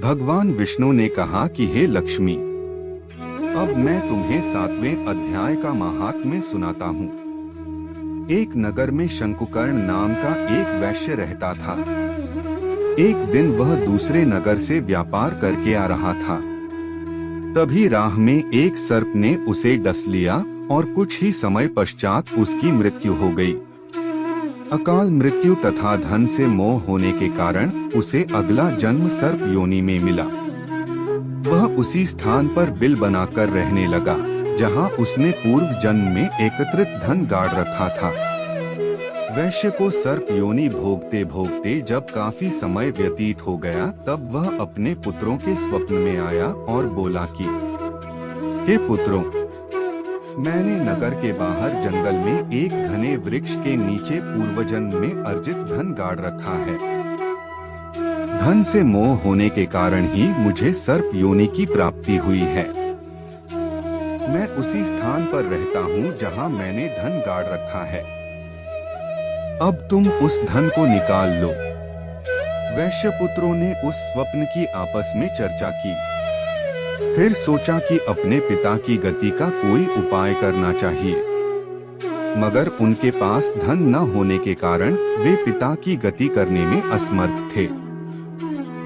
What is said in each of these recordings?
भगवान विष्णु ने कहा कि हे लक्ष्मी, अब मैं तुम्हें 7वें अध्याय का महात्म्य सुनाता हूँ। एक नगर में शंकुकर्ण नाम का एक वैश्य रहता था। एक दिन वह दूसरे नगर से व्यापार करके आ रहा था। तभी राह में एक सर्प ने उसे डस लिया और कुछ ही समय पश्चात उसकी मृत्यु हो गई। अकाल मृत्यु तथा धन से मोह होने के कारण उसे अगला जन्म सर्प योनि में मिला। वह उसी स्थान पर बिल बनाकर रहने लगा जहां उसने पूर्व जन्म में एकत्रित धन गाड़ रखा था। वैश्य को सर्प योनि भोगते भोगते जब काफी समय व्यतीत हो गया, तब वह अपने पुत्रों के स्वप्न में आया और बोला कि हे पुत्रों, मैंने नगर के बाहर जंगल में एक घने वृक्ष के नीचे पूर्वजन्म में अर्जित धन गाड़ रखा है। धन से मोह होने के कारण ही मुझे सर्प योनि की प्राप्ति हुई है। मैं उसी स्थान पर रहता हूँ जहाँ मैंने धन गाड़ रखा है। अब तुम उस धन को निकाल लो। वैश्य पुत्रों ने उस स्वप्न की आपस में चर्चा की। फिर सोचा कि अपने पिता की गति का कोई उपाय करना चाहिए, मगर उनके पास धन न होने के कारण वे पिता की गति करने में असमर्थ थे।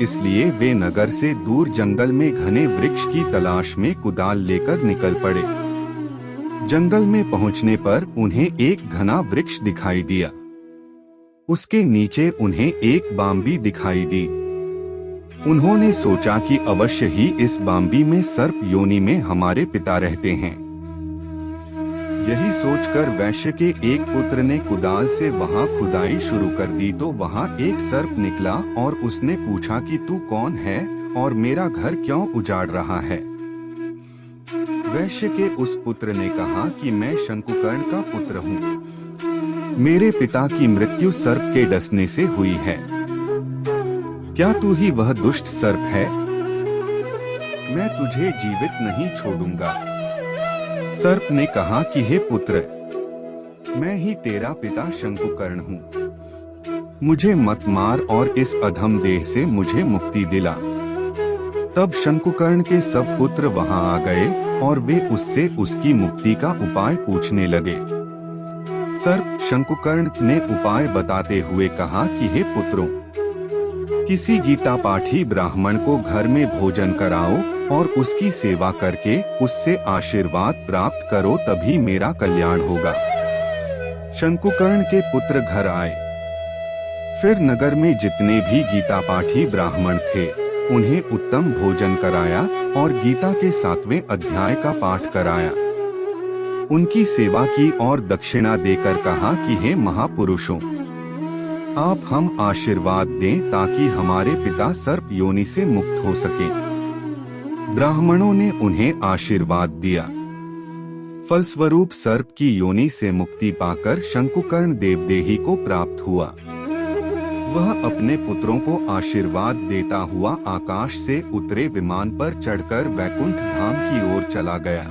इसलिए वे नगर से दूर जंगल में घने वृक्ष की तलाश में कुदाल लेकर निकल पड़े। जंगल में पहुंचने पर उन्हें एक घना वृक्ष दिखाई दिया। उसके नीचे उन्हें एक बांबी दिखाई दी। उन्होंने सोचा कि अवश्य ही इस बांबी में सर्प योनि में हमारे पिता रहते हैं। यही सोचकर वैश्य के एक पुत्र ने कुदाल से वहां खुदाई शुरू कर दी तो वहां एक सर्प निकला और उसने पूछा कि तू कौन है और मेरा घर क्यों उजाड़ रहा है। वैश्य के उस पुत्र ने कहा कि मैं शंकुकर्ण का पुत्र हूँ। मेरे पिता की मृत्यु सर्प के डसने से हुई है। क्या तू ही वह दुष्ट सर्प है? मैं तुझे जीवित नहीं छोड़ूंगा। सर्प ने कहा कि हे पुत्र, मैं ही तेरा पिता शंकुकर्ण हूँ। मुझे मत मार और इस अधम देह से मुझे मुक्ति दिला। तब शंकुकर्ण के सब पुत्र वहां आ गए और वे उससे उसकी मुक्ति का उपाय पूछने लगे। सर्प शंकुकर्ण ने उपाय बताते हुए कहा कि हे पुत्रों, किसी गीता पाठी ब्राह्मण को घर में भोजन कराओ और उसकी सेवा करके उससे आशीर्वाद प्राप्त करो, तभी मेरा कल्याण होगा। शंकुकर्ण के पुत्र घर आए। फिर नगर में जितने भी गीता पाठी ब्राह्मण थे उन्हें उत्तम भोजन कराया और गीता के 7वें अध्याय का पाठ कराया। उनकी सेवा की और दक्षिणा देकर कहा कि हे महापुरुषों, आप हम आशीर्वाद दें ताकि हमारे पिता सर्प योनि से मुक्त हो सके। ब्राह्मणों ने उन्हें आशीर्वाद दिया। फलस्वरूप सर्प की योनि से मुक्ति पाकर शंकुकर्ण देवदेही को प्राप्त हुआ। वह अपने पुत्रों को आशीर्वाद देता हुआ आकाश से उतरे विमान पर चढ़कर वैकुंठ धाम की ओर चला गया।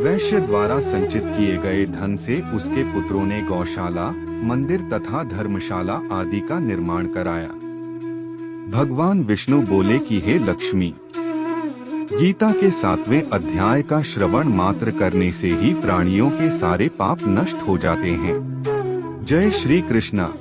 वैश्य द्वारा संचित किए गए धन से उसके पुत्रों ने गौशाला, मंदिर तथा धर्मशाला आदि का निर्माण कराया। भगवान विष्णु बोले कि हे लक्ष्मी, गीता के 7वें अध्याय का श्रवण मात्र करने से ही प्राणियों के सारे पाप नष्ट हो जाते हैं। जय श्री कृष्णा।